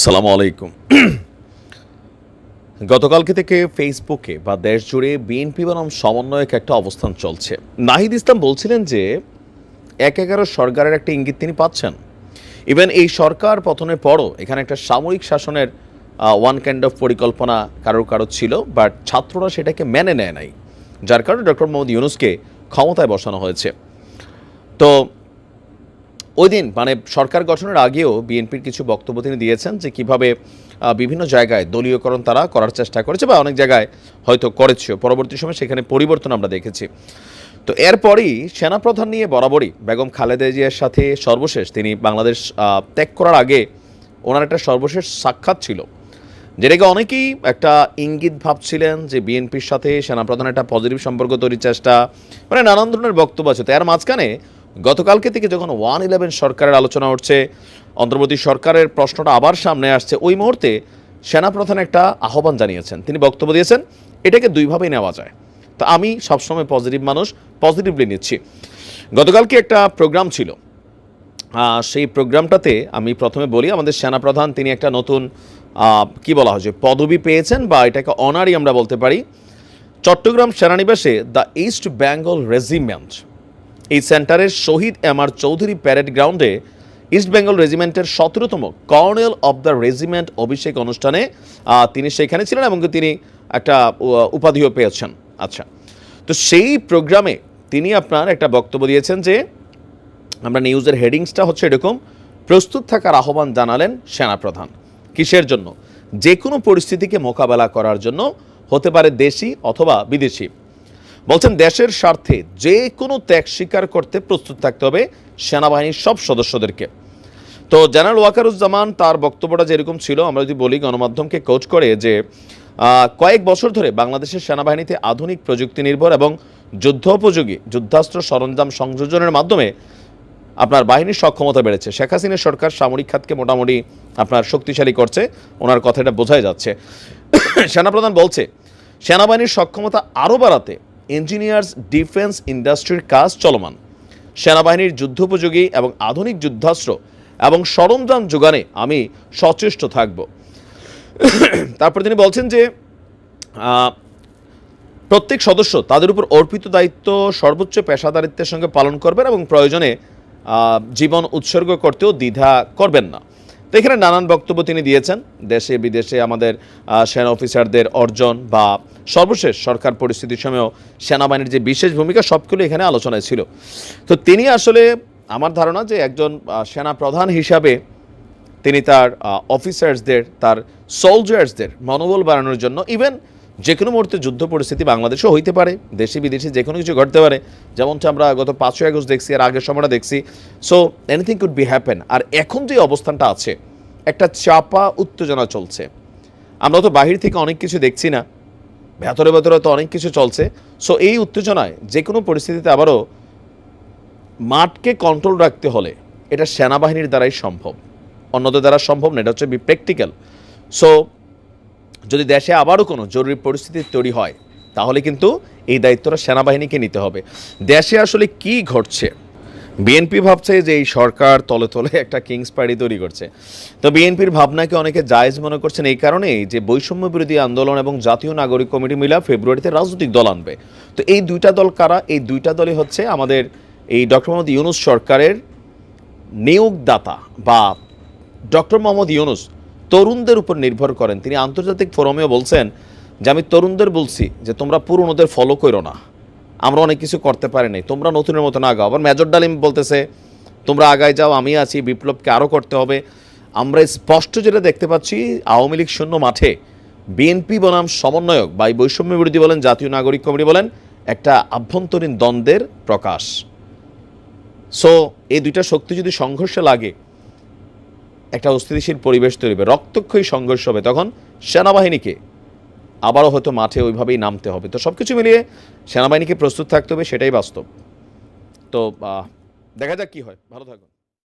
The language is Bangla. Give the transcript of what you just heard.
আসসালামু আলাইকুম। গতকালকে থেকে ফেসবুকে বা দেশ জুড়ে বিএনপি বনাম সমন্বয়ক একটা অবস্থান চলছে। নাহিদ ইসলাম বলছিলেন যে ১/১১ সরকারের একটা ইঙ্গিত তিনি পাচ্ছেন। ইভেন এই সরকার পতনের পরও এখানে একটা সামরিক শাসনের ওয়ান কাইন্ড অফ পরিকল্পনা কারো ছিল, বাট ছাত্ররা সেটাকে মেনে নেয় নাই, যার কারণে ডক্টর মোহাম্মদ ইউনূসকে ক্ষমতায় বসানো হয়েছে। তো ওই দিন মানে সরকার গঠনের আগেও বিএনপির কিছু বক্তব্য তিনি দিয়েছেন যে কিভাবে বিভিন্ন জায়গায় দলীয়করণ তারা করার চেষ্টা করেছে বা অনেক জায়গায় হয়তো করেছে, পরবর্তী সময় সেখানে পরিবর্তন আমরা দেখেছি। তো এরপরই সেনাপ্রধান নিয়ে বরাবরই বেগম খালেদা জিয়ার সাথে সর্বশেষ তিনি বাংলাদেশ ত্যাগ করার আগে ওনার একটা সর্বশেষ সাক্ষাৎ ছিল, যেটাকে অনেকেই একটা ইঙ্গিত ভাবছিলেন যে বিএনপির সাথে সেনাপ্রধানের একটা পজিটিভ সম্পর্ক তৈরির চেষ্টা, মানে নানান ধরনের বক্তব্য আছে। তো এর মাঝখানে গতকালকে থেকে যখন 1-11 সরকারের আলোচনা উঠছে, অন্তর্বর্তী সরকারের প্রশ্নটা আবার সামনে আসছে, ওই মুহূর্তে সেনাপ্রধান একটা আহ্বান জানিয়েছেন, তিনি বক্তব্য দিয়েছেন। এটাকে দুইভাবেই নেওয়া যায়, তো আমি সবসময় পজিটিভ মানুষ, পজিটিভলি নিচ্ছি। গতকালকে একটা প্রোগ্রাম ছিল, সেই প্রোগ্রামটাতে আমি প্রথমে বলি আমাদের সেনাপ্রধান তিনি একটা নতুন কি বলা হয় যে পদবি পেয়েছেন, বা এটাকে অনারই আমরা বলতে পারি। চট্টগ্রাম সেনানিবাসে দ্য ইস্ট বেঙ্গল রেজিমেন্ট, এই সেন্টারের শহীদ এম.আর. চৌধুরী প্যারেড গ্রাউন্ডে ইস্ট বেঙ্গল রেজিমেন্টের 17তম কর্নেল অব দ্য রেজিমেন্ট অভিষেক অনুষ্ঠানে তিনি সেখানে ছিলেন এবং তিনি একটা উপাধিও পেয়েছেন। আচ্ছা, তো সেই প্রোগ্রামে তিনি আপনার একটা বক্তব্য দিয়েছেন যে আমরা নিউজের হেডিংসটা হচ্ছে এরকম, প্রস্তুত থাকার আহ্বান জানালেন সেনাপ্রধান। কিসের জন্য? যে কোনো পরিস্থিতিকে মোকাবেলা করার জন্য, হতে পারে দেশি অথবা বিদেশি। বলছেন দেশের স্বার্থে যে কোনো ত্যাগ স্বীকার করতে প্রস্তুত থাকতে হবে সেনাবাহিনীর সব সদস্যদেরকে। তো জেনারেল ওয়াকারুজ্জামান তার বক্তব্যটা যেরকম ছিল, আমরা যদি বলি গণমাধ্যমকে কোচ করে যে কয়েক বছর ধরে বাংলাদেশের সেনাবাহিনীতে আধুনিক প্রযুক্তি নির্ভর এবং যুদ্ধোপযোগী যুদ্ধাস্ত্র সরঞ্জাম সংযোজনের মাধ্যমে আপনার বাহিনীর সক্ষমতা বেড়েছে। শেখ হাসিনার সরকার সামরিক খাতকে মোটামুটি আপনার শক্তিশালী করছে, ওনার কথাটা বোঝাই যাচ্ছে। সেনাপ্রধান বলছে সেনাবাহিনীর সক্ষমতা আরও বাড়াতে ইঞ্জিনিয়ার্স ডিফেন্স ইন্ডাস্ট্রির কাজ চলমান, সেনাবাহিনীর যুদ্ধোপযোগী এবং আধুনিক যুদ্ধাস্ত্র এবং সরঞ্জাম যোগানে আমি সচেষ্ট থাকব। তারপর তিনি বলছেন যে প্রত্যেক সদস্য তাদের উপর অর্পিত দায়িত্ব সর্বোচ্চ পেশাদারিত্বের সঙ্গে পালন করবেন এবং প্রয়োজনে জীবন উৎসর্গ করতেও দ্বিধা করবেন না। তো এখানে নানান বক্তব্য তিনি দিয়েছেন, দেশে বিদেশে আমাদের সেনা অফিসারদের অর্জন বা সর্বশেষ সরকার পরিস্থিতির সময়ও সেনাবাহিনীর যে বিশেষ ভূমিকা, সবগুলো এখানে আলোচনায় ছিল। তো তিনি আসলে আমার ধারণা যে একজন সেনা প্রধান হিসাবে তিনি তার অফিসার্সদের, তার সোলজার্সদের মনোবল বাড়ানোর জন্য, ইভেন যে কোনো মুহূর্তে যুদ্ধ পরিস্থিতি বাংলাদেশেও হইতে পারে, দেশে বিদেশে যে কোনো কিছু ঘটতে পারে, যেমনটা আমরা গত 5ই আগস্ট দেখছি, আর আগের সময়টা দেখছি। So anything could be happen. আর এখন যে অবস্থানটা আছে, একটা চাপা উত্তেজনা চলছে, আমরা তো বাহির থেকে অনেক কিছু দেখছি না, ভেতরে ভেতরে তো অনেক কিছু চলছে। সো এই উত্তেজনায় যে কোনো পরিস্থিতিতে আবারও মাঠকে কন্ট্রোল রাখতে হলে এটা সেনাবাহিনীর দ্বারাই সম্ভব, অন্যদের দ্বারা সম্ভব না, এটা হচ্ছে প্র্যাকটিক্যাল। সো যদি দেশে আবারও কোনো জরুরি পরিস্থিতি তৈরি হয়, তাহলে কিন্তু এই দায়িত্বটা সেনাবাহিনীকে নিতে হবে। দেশে আসলে কি ঘটছে, বিএনপি ভাবছে যে এই সরকার তলে তলে একটা কিংস পার্টি তৈরি করছে। তো বিএনপির ভাবনাকে অনেকে জায়েজ মনে করছেন এই কারণেই যে বৈষম্য বিরোধী আন্দোলন এবং জাতীয় নাগরিক কমিটি মিলা ফেব্রুয়ারিতে রাজনৈতিক দল আনবে। তো এই দুইটা দল কারা? এই দুইটা দলই হচ্ছে আমাদের এই ডক্টর মোহাম্মদ ইউনূস সরকারের নিয়োগদাতা, বা ডক্টর মোহাম্মদ ইউনূস তরুণদের উপর নির্ভর করেন। তিনি আন্তর্জাতিক ফোরামেও বলছেন যে আমি তরুণদের বলছি যে তোমরা পুরনোদের ফলো করো না, আমরা অনেক কিছু করতে পারি নাই, তোমরা নতুনের মতো না আগাও। আবার মেজর ডালিম বলতেছে তোমরা আগায় যাও, আমি আছি, বিপ্লবকে আরও করতে হবে। আমরা স্পষ্ট যেটা দেখতে পাচ্ছি, আওয়ামী লীগ শূন্য মাঠে বিএনপি বনাম সমন্বয়ক বা বৈষম্য বিরোধী বলেন, জাতীয় নাগরিক কমিটি বলেন, একটা আভ্যন্তরীণ দ্বন্দ্বের প্রকাশ। সো এই দুইটা শক্তি যদি সংঘর্ষে লাগে, একটা অস্থিতিশীল পরিবেশ তৈরি হবে, রক্তক্ষয়ী সংঘর্ষ হবে, তখন সেনাবাহিনীকে আবারও হয়তো মাঠে ওইভাবেই নামতে হবে। তো সব কিছু মিলিয়ে সেনাবাহিনীকে প্রস্তুত থাকতে হবে, সেটাই বাস্তব। তো দেখা যাক কী হয়। ভালো থাকুন।